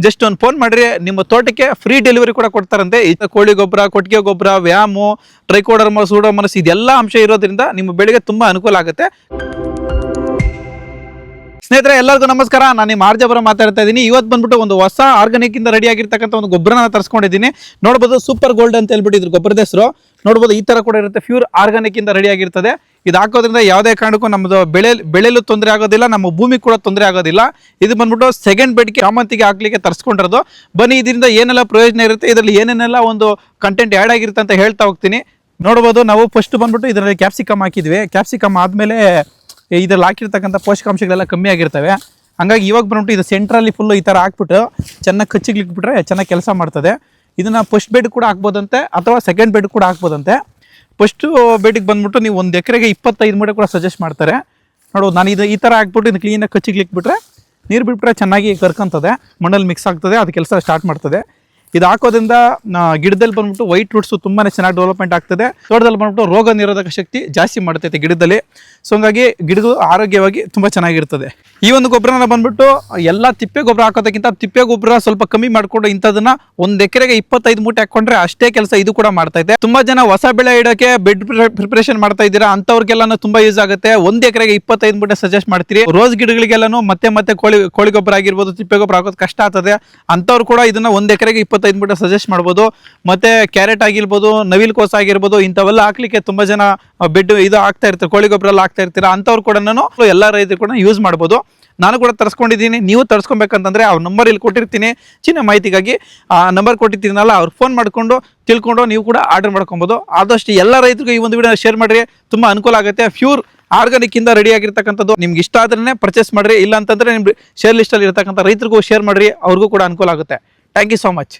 Just ಒಂದು phone ಮಾಡಿರಿ, ನಿಮ್ಮ ತೋಟಕ್ಕೆ ಫ್ರೀ ಡೆಲಿವರಿ ಕೂಡ ಕೊಡ್ತಾರಂತೆ. ಕೋಳಿ ಗೊಬ್ಬರ, ಕೊಟ್ಟಿಗೆ ಗೊಬ್ಬರ, ವ್ಯಾಮು, ಟ್ರೈಕೋಡರ್ಮ, ಸೂಡೋಮೋನಾಸ್ ಇದೆಲ್ಲ ಅಂಶ ಇರೋದ್ರಿಂದ ನಿಮ್ಮ ಬೆಳೆಗೆ ತುಂಬಾ ಅನುಕೂಲ ಆಗುತ್ತೆ. ಸ್ನೇಹಿತರೆ ಎಲ್ಲರಿಗೂ ನಮಸ್ಕಾರ, ನಾನು ನಿಮ್ಮ ಆರ್ಜಬರ ಮಾತಾಡ್ತಾ ಇದ್ದೀನಿ. ಇವತ್ತು ಬಂದ್ಬಿಟ್ಟು ಒಂದು ಹೊಸ ಆರ್ಗಾನಿಕ್ ಇಂದ ರೆಡಿ ಆಗಿರ್ತಕ್ಕಂಥ ಒಂದು ಗೊಬ್ಬರನ ತರಿಸ್ಕೊಂಡಿದ್ದೀನಿ. ನೋಡ್ಬೋದು ಸೂಪರ್ ಗೋಲ್ಡ್ ಅಂತ ಹೇಳ್ಬಿಟ್ಟು ಇದ್ರ ಗೊಬ್ಬರದ ಹೆಸರು. ನೋಡ್ಬೋದು ಈ ತರ ಕೂಡ ಇರುತ್ತೆ, ಪ್ಯೂರ್ ಆರ್ಗಾನಿಕ್ ಇಂದ ರೆಡಿ ಆಗಿರ್ತದೆ. ಇದು ಹಾಕೋದ್ರಿಂದ ಯಾವುದೇ ಕಾರಣಕ್ಕೂ ನಮ್ಮದು ಬೆಳೆಯಲು ತೊಂದರೆ ಆಗೋದಿಲ್ಲ, ನಮ್ಮ ಭೂಮಿ ಕೂಡ ತೊಂದರೆ ಆಗೋದಿಲ್ಲ. ಇದು ಬಂದ್ಬಿಟ್ಟು ಸೆಕೆಂಡ್ ಬೆಡ್ಗೆ ಶಾಮಂತಿಗೆ ಹಾಕ್ಲಿಕ್ಕೆ ತರಿಸ್ಕೊಂಡಿರೋದು. ಬನ್ನಿ ಇದರಿಂದ ಏನೆಲ್ಲ ಪ್ರಯೋಜನ ಇರುತ್ತೆ, ಇದರಲ್ಲಿ ಏನೇನೆಲ್ಲ ಒಂದು ಕಂಟೆಂಟ್ ಆ್ಯಡ್ ಆಗಿರುತ್ತೆ ಅಂತ ಹೇಳ್ತಾ ಹೋಗ್ತೀನಿ. ನೋಡ್ಬೋದು ನಾವು ಫಸ್ಟ್ ಬಂದ್ಬಿಟ್ಟು ಇದರಲ್ಲಿ ಕ್ಯಾಪ್ಸಿಕಮ್ ಹಾಕಿದ್ವಿ. ಕ್ಯಾಪ್ಸಿಕಮ್ ಆದಮೇಲೆ ಇದ್ರಲ್ಲಿ ಹಾಕಿರ್ತಕ್ಕಂಥ ಪೋಷಕಾಂಶಗಳೆಲ್ಲ ಕಮ್ಮಿ ಆಗಿರ್ತವೆ. ಹಂಗಾಗಿ ಇವಾಗ ಬಂದ್ಬಿಟ್ಟು ಇದು ಸೆಂಟ್ರಲ್ಲಿ ಫುಲ್ಲು ಈ ಥರ ಹಾಕ್ಬಿಟ್ಟು ಚೆನ್ನಾಗಿ ಕಚ್ಚಿಗ್ಲಿಕ್ಬಿಟ್ರೆ ಚೆನ್ನಾಗಿ ಕೆಲಸ ಮಾಡ್ತದೆ. ಇದನ್ನು ಫಸ್ಟ್ ಬೆಡ್ ಕೂಡ ಹಾಕ್ಬೋದಂತೆ ಅಥವಾ ಸೆಕೆಂಡ್ ಬೆಡ್ ಕೂಡ ಹಾಕ್ಬೋದಂತೆ. ಫಸ್ಟು ಬೆಡ್ಗೆ ಬಂದ್ಬಿಟ್ಟು ನೀವು ಒಂದು ಎಕರೆಗೆ 25 ಮೂಟೆ ಕೂಡ ಸಜೆಸ್ಟ್ ಮಾಡ್ತಾರೆ. ನೋಡೋದು ನಾನು ಇದು ಈ ಥರ ಹಾಕ್ಬಿಟ್ಟು ಇದು ಕ್ಲೀನಾಗಿ ಕಚ್ಚಿಗ್ಲಿಕ್ಬಿಟ್ರೆ ನೀರು ಬಿಟ್ಬಿಟ್ರೆ ಚೆನ್ನಾಗಿ ಕರ್ಕೊಂತದೆ, ಮಣ್ಣಲ್ಲಿ ಮಿಕ್ಸ್ ಆಗ್ತದೆ, ಅದು ಕೆಲಸ ಸ್ಟಾರ್ಟ್ ಮಾಡ್ತದೆ. ಇದು ಹಾಕೋದ್ರಿಂದ ಗಿಡದಲ್ಲಿ ಬಂದ್ಬಿಟ್ಟು ವೈಟ್ ರೂಟ್ಸು ತುಂಬಾ ಚೆನ್ನಾಗಿ ಡೆವಲಪ್ಮೆಂಟ್ ಆಗ್ತದೆ. ತೋಟದಲ್ಲಿ ಬಂದ್ಬಿಟ್ಟು ರೋಗ ನಿರೋಧಕ ಶಕ್ತಿ ಜಾಸ್ತಿ ಮಾಡ್ತೈತೆ ಗಿಡದಲ್ಲಿ. ಸೊ ಹಂಗಾಗಿ ಗಿಡಗಳು ಆರೋಗ್ಯವಾಗಿ ತುಂಬ ಚೆನ್ನಾಗಿರ್ತದೆ. ಈ ಒಂದು ಗೊಬ್ಬರನ ಬಂದ್ಬಿಟ್ಟು ಎಲ್ಲ ತಿಪ್ಪೆ ಗೊಬ್ಬರ ಹಾಕೋದಕ್ಕಿಂತ ತಿಪ್ಪೆ ಗೊಬ್ಬರ ಸ್ವಲ್ಪ ಕಮ್ಮಿ ಮಾಡಿಕೊಂಡು ಇಂಥದನ್ನ ಒಂದು ಎಕರೆಗೆ 25 ಮೂಟೆ ಹಾಕೊಂಡ್ರೆ ಅಷ್ಟೇ ಕೆಲಸ ಇದು ಕೂಡ ಮಾಡ್ತೈತೆ. ತುಂಬಾ ಜನ ಹೊಸ ಬೆಳೆ ಇಡೋಕೆ ಬೆಡ್ ಪ್ರಿಪರೇಷನ್ ಮಾಡ್ತಾ ಇದ್ದೀರಾ, ಅಂಥವ್ರಿಗೆಲ್ಲಾನು ತುಂಬಾ ಯೂಸ್ ಆಗುತ್ತೆ. ಒಂದು ಎಕರೆಗೆ 25 ಮೂಟೆ ಸಜೆಸ್ಟ್ ಮಾಡ್ತೀರಿ. ರೋಸ್ ಗಿಡಗಳಿಗೆಲ್ಲಾನು ಮತ್ತೆ ಕೋಳಿ ಗೊಬ್ಬರ ಆಗಿರ್ಬೋದು, ತಿಪ್ಪೆ ಗೊಬ್ಬರ ಹಾಕೋದು ಕಷ್ಟ ಆಗ್ತದೆ. ಅಂಥವ್ರು ಕೂಡ ಇದನ್ನ ಒಂದು ಎಕರೆಗೆ 25 ಮೂಟೆ ಸಜೆಸ್ಟ್ ಮಾಡ್ಬೋದು. ಮತ್ತೆ ಕ್ಯಾರೆಟ್ ಆಗಿರ್ಬೋದು, ನವಿಲ್ ಕೋಸ ಆಗಿರ್ಬೋದು, ಇಂಥವೆಲ್ಲ ಹಾಕ್ಲಿಕ್ಕೆ ತುಂಬಾ ಜನ ಬೆಡ್ ಇದು ಹಾಕ್ತಾ ಇರ್ತಾರೆ, ಕೋಳಿ ಗೊಬ್ಬರ ಎಲ್ಲ ಹಾಕ್ತಾ ಇರ್ತೀರಾ. ಅಂಥವ್ರು ಕೂಡ ಎಲ್ಲ ರೈತರು ಕೂಡ ಯೂಸ್ ಮಾಡ್ಬೋದು. ನಾನು ಕೂಡ ತರಿಸ್ಕೊಂಡಿದ್ದೀನಿ. ನೀವು ತರಿಸ್ಕೊಬೇಕಂತಂದ್ರೆ ಅವ್ರ ನಂಬರ್ ಇಲ್ಲಿ ಕೊಟ್ಟಿರ್ತೀನಿ. ಚಿನ್ನ ಮಾಹಿತಿಗಾಗಿ ಆ ನಂಬರ್ ಕೊಟ್ಟಿರ್ತೀನಲ್ಲ, ಅವ್ರು ಫೋನ್ ಮಾಡಿಕೊಂಡು ತಿಳ್ಕೊಂಡು ನೀವು ಕೂಡ ಆರ್ಡರ್ ಮಾಡ್ಕೊಬೋದು. ಆದಷ್ಟು ಎಲ್ಲ ರೈತರಿಗೂ ಈ ಒಂದು ವಿಡಿಯೋ ಶೇರ್ ಮಾಡಿರಿ, ತುಂಬ ಅನುಕೂಲ ಆಗುತ್ತೆ. ಪ್ಯೂರ್ ಆರ್ಗಾನಿಕ್ ಇಂದ ರೆಡಿ ಆಗಿರ್ತಕ್ಕಂಥದ್ದು. ನಿಮ್ಗೆ ಇಷ್ಟ ಆದ್ರೆ ಪರ್ಚೇಸ್ ಮಾಡಿರಿ, ಇಲ್ಲ ಅಂತಂದ್ರೆ ನಿಮ್ಗೆ ಶೇರ್ ಲಿಸ್ಟಲ್ಲಿ ಇರ್ತಕ್ಕಂಥ ರೈತರಿಗೂ ಶೇರ್ ಮಾಡಿರಿ, ಅವ್ರಿಗೂ ಕೂಡ ಅನುಕೂಲ ಆಗುತ್ತೆ. Thank you so much.